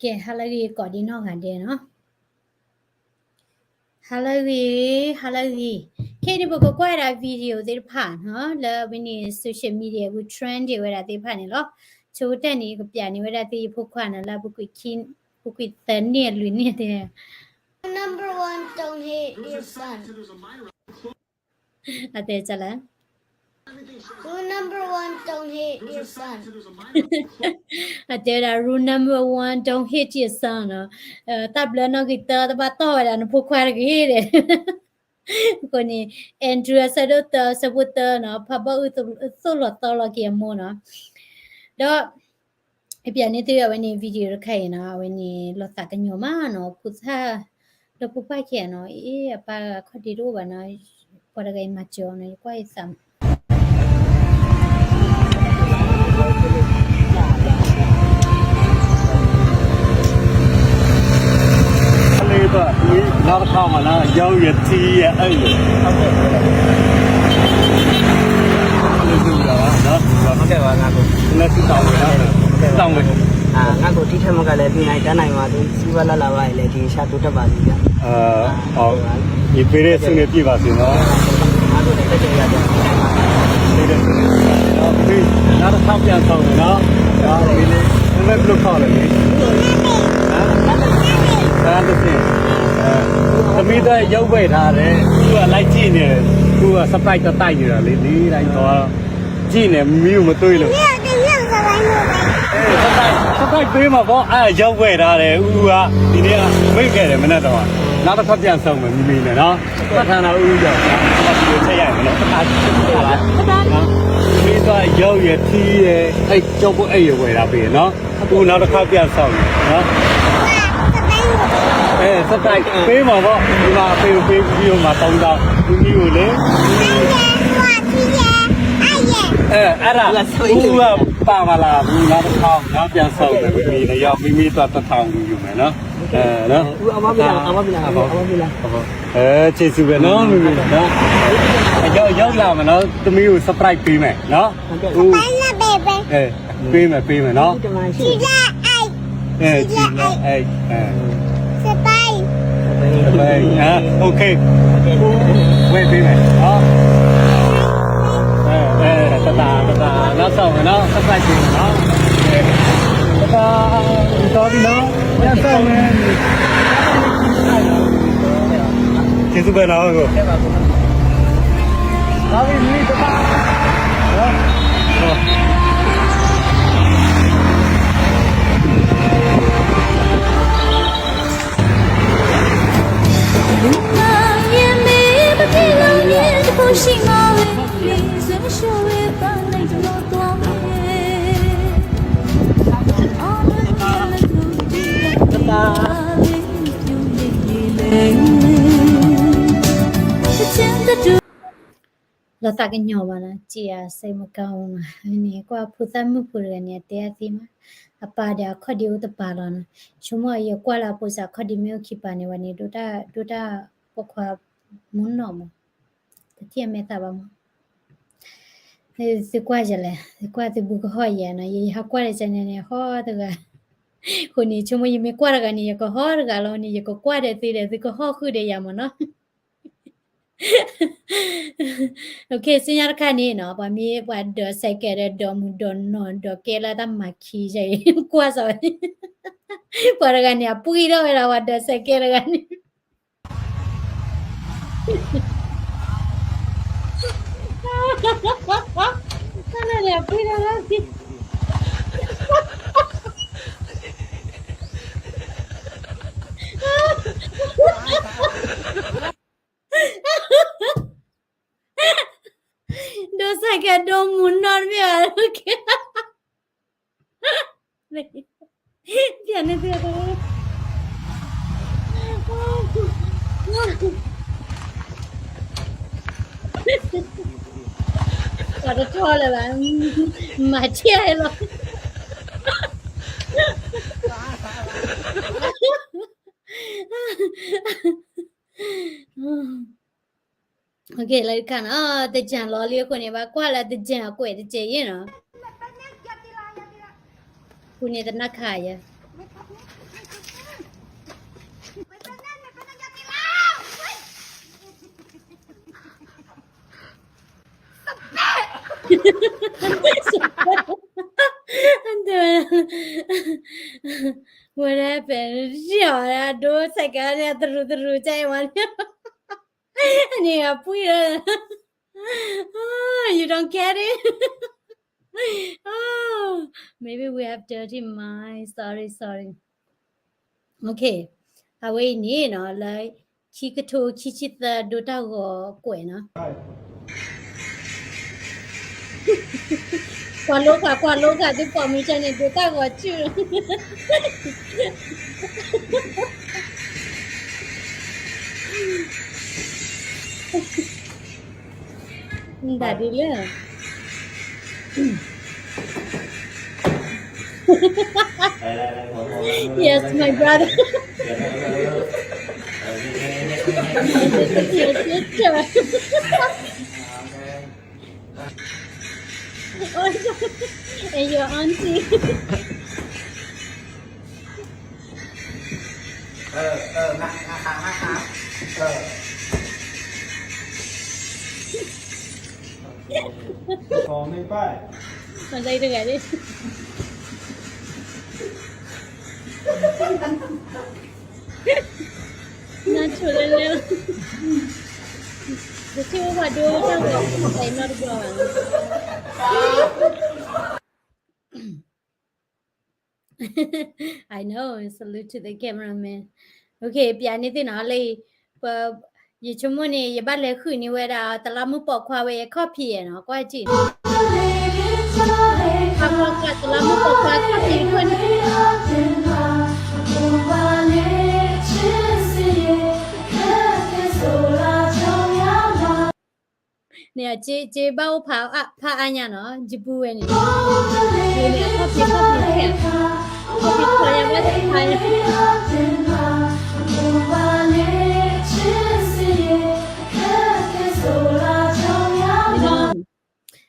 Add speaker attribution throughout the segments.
Speaker 1: ကဲဟာလရီကော်ဒီနော်ကန်တဲ့နော်ဟာလရီခေဒီဘကိုကွာရာဗီဒီယိုသေးဖာနော်လာဝင်းနေ social media ကို trend တွေဝဲတာသေးဖာနေလို့ချိုးတက်နေကပြနေဝဲတာသေးဖို့ခွာနလာဘကွိခင်းဘကွိတန်နေလူနေတဲ့
Speaker 2: Number one, don't hit your son.
Speaker 1: အတဲချလာ
Speaker 2: Rule number one, don't hit your son.
Speaker 1: အတဲရာ rule number 1 don't hit your son နော်တပ်လနော်ကီတာတပတ်တော့ရနဖို့ခွာရကြီးတဲ့ကိုနေ Andrew ဆဒတ်စပုတ်နော်ဖဘဥဆိုလတော်လကီမောနော်တော့အပြန်နေတဲ့ဝနေဗီဒီယိုခိုင်နော်ဝနေလောတာကညမနော်ပုစားတော့ပပခဲနော်အေးအပါခဒီရောဘာနော်ပေါ်ရဂိမချောနော်ကွာစမ်
Speaker 3: လေးတော့ဒီနောက်တစ်ခါမှလာရောက်ရတီးရဲ့အဲ့လိုဟုတ်ကဲ့လေးစုတာနော်ဟုတ်ကဲ့ပါငါကိုလက်စစ်တောင်းရတာတောင်းတယ်
Speaker 4: ငါကိုတိထက်မကလည်းပြင်နိုင်တန်းနိုင်ပါသူစီးပွားလာလာပါလေဒီရှာတိုးတက်ပါလိမ့်ဗျ
Speaker 3: ဟုတ်ဒီပေးရစုနေပြပါစေနော်
Speaker 4: ငါတို့လည်းတက်ကြရတယ်
Speaker 3: ပေးရစုနေနော်ဒီနောက်တစ်ခါပြန်ဆောင်နော်ဒါလေးလေးဘယ်လိုခေါ်လဲဒါတည်းသမီးတော့ရုပ်ဝဲထားတယ်သူကလိုက်ကြည့်နေတယ်သူက surprise တော့တိုက်နေတာလေလေးတိုင်းတော့ကြည့်နေမီးမတွေးလို့surprise ပေးမှာပေါ့အဲရုပ်ဝဲထားတယ်ဦးကဒီနေ့ကမိတ်ခဲ့တယ်မနေ့တော့နောက်တစ်ခါပြန်ဆောင်မယ်မိနဲ့နော်ပတ်ထန်တော်ဦးကြောင့်ဒီလိုချက်ရမယ်နော်ပတ်ထန်နော်မိတော့ရုပ်ရထီးရအဲ့ကြောက်ဖို့အဲ့ရဝဲတာပေးနော်အခုနောက်တစ်ခါပြန်ဆောင်မယ်နော်စတိုက်ပေးမှာပေါ့ဒီမှာပေးပြီးတော့မှတောင်းတော့ဒီမျိုးကိုလေအဲ့ဒါဘူးကပါမလားဘူးနောက်တစ်ခေါက်နောက်ပြန်ဆောက်တယ်မိမိလည်းရောက်မိမိတော့တစ်ထောင်ယူမယ်နော်နော်
Speaker 4: ဦးအမပြလာ
Speaker 3: ကျေးဇူးပဲနော်မိမိနော်ရောက်လာမယ်နော်သမီးကို surprise ပေးမယ်နော်
Speaker 2: ဦးပေးမယ်
Speaker 3: ပေးမယ်နော်
Speaker 2: ချီလာအိုက်
Speaker 3: ကြည့်လိုက်အဲ့
Speaker 2: စပိုင်
Speaker 3: โอเคဝေးပေးမယ်နော်တတာနောက်ဆောင်မယ်နော်ဆက်ဆိုင်ပြင်နော်တတာတော်ပြီနော်ပြန်ဆောင်မယ်ကျေးဇူးပဲနော်ကိုဟာပြီမိတတာနော်
Speaker 1: ရှိငါဝေးဆွေးရှောဝေးပန်းလိုက်တော့သွားမယ်အော်မကလည်းသူဒီတာလေးပြုံးနေလေချင်တဲ့သူလောတာကညောပါလားကြည်ရစိတ်မကောင်းဘူးနေကွာဖူသမှုပူရနေတရားစီမှာအပါဒခွတ်ဒီဥတပါလောနော်ချုံမရကွာလာပူစာခွတ်ဒီမျိုးခိပါနေဝနေဒိုတာပခွာမွန်းနော်မတတိယမေတာပါမစကွာကြလေစကွာတဘူကဟောရနာရဟကွာရစနေနေဟောတကခုနေချုံမရမေကွာရကနေရကဟောရကလောနေရကကွာတဲ့သေးတယ်ဒီကဟောခုတဲ့ရမနော်โอเคစညာခါနေနော်ဗမေဘတ်ဒစကရဒမဒနော်ဒကဲလာတမခီဂျေကွာစောပရကနေပူရဝရဝဒစကရကနေSana pura lagi. Dosa ke dom mundur biar. Dia nanti ada. Ada cua lah bang, macam apa lo? Okay, lagi kan, terjang loli aku ni, kuala terjang aku itu je, no. Punya ternak kaya. And what happened? Yeah, do second through Taiwan. And you put you don't get it. Oh, maybe we have dirty minds. Sorry. Okay. Away ni no like chikato chichita dota go kwe no. kwa loka the permission ni dota go chu. Daddy le. Yes, my brother. Your sister. And your auntie. Còn đây được đi. Natural. The two of our daughters are not grown. I know. Salute to the cameraman. Okay, piano tin nói li. Vì chúng mình này, bắt lấy khử như vậy là ta làm một bộ khoa về copy nó quay chị. Không có cả ta làm một bộ khoa copy luôn. Nè chế bao phá anh nhà nó chỉ bùi này. Nè copy kìa. Copy thôi em biết thay.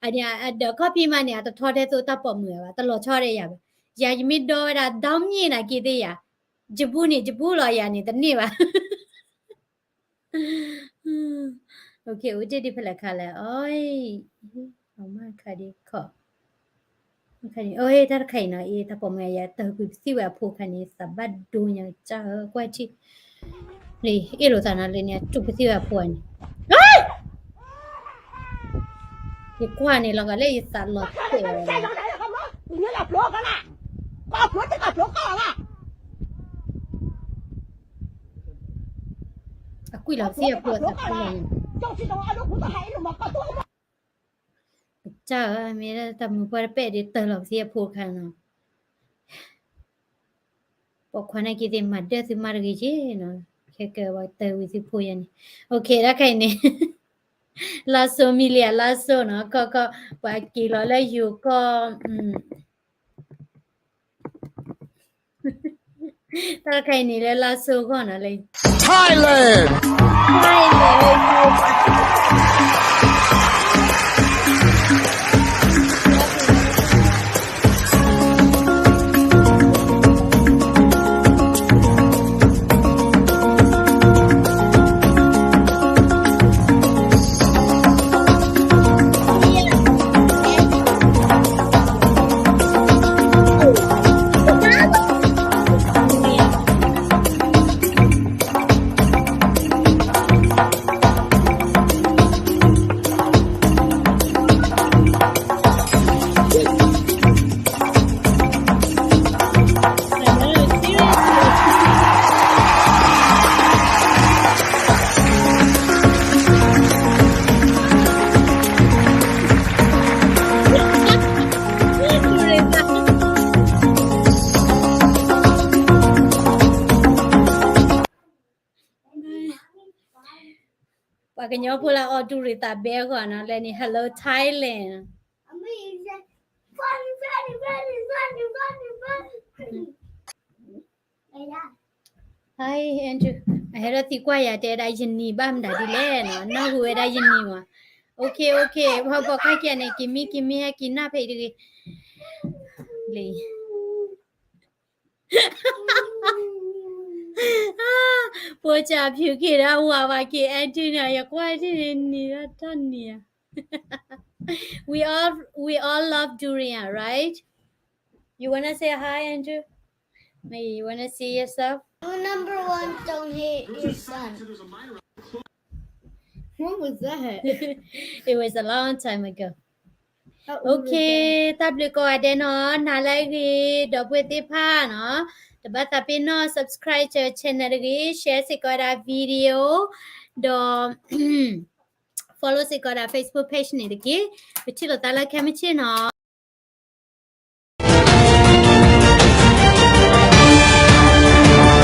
Speaker 1: Anh the copy mà nè tôi để tôi tập bỏ mưa và tôi lo cho đây à. Giờ mình đôi là đóng như này kia đi à. Chỉ bù lo ya này tận nè ba. Okay, we did it like color. Oi. Mama khadi kho. Khadi. Oi, ta khai na e ta pom ya ta ku si wa pho khani sabat do nya cha kwa chi. Ni, e lo ta na le nya tu si wa pho ni. Ai! Ni kwa ni lo ga le sa lo te.
Speaker 5: Ni la plo ka la. Ba plo te ka plo ka la.
Speaker 1: Aku lo si pho sa pho ni.
Speaker 5: 就是到俺都不是孩子嘛，把多嘛。
Speaker 1: Cha mera tam par pe de ta lo si pho khana. Pokhana ki de madde si mar gi je no. Ke wa ta wi si pho ya ni. Okay, ra khai ni. Lasso milia lasso no ko pa ki lo la yu ko ta khai ni le lasso ko na le
Speaker 6: Thailand. Pakanyo pula o durita be ko na le ni hello Thailand.
Speaker 2: Amazing. Funny.
Speaker 1: Hi Andrew. Ahera ti kwa ya te da yin ni ba mda di le no. Na hu da yin ni wa. Okay. Pha pa kha kya ne kimi ha ki na phei di le. Po cha phyu ki da wa ba ki Andrew na ya kwa ji ni ra tan ni ya. we all love durian, right? You wanna say hi, Andrew? Maybe you wanna see yourself?
Speaker 2: Rule number 1, don't hit your son.
Speaker 6: What was that?
Speaker 1: It was a long time ago.
Speaker 6: How old
Speaker 1: โอ
Speaker 6: was
Speaker 1: เค
Speaker 6: that?
Speaker 1: ตับเลยก่อนเดเนาะนาไลกีดอกเวติผ้าเนาะแต่บัดตาเป็นเนาะ subscribe เจอ channel กี share สิก่อนดาวิดีโอดอ follow สิก่อนดา Facebook page นี่ตะกี้ไปที่เราตาละแค่ไม่ใช่เนาะ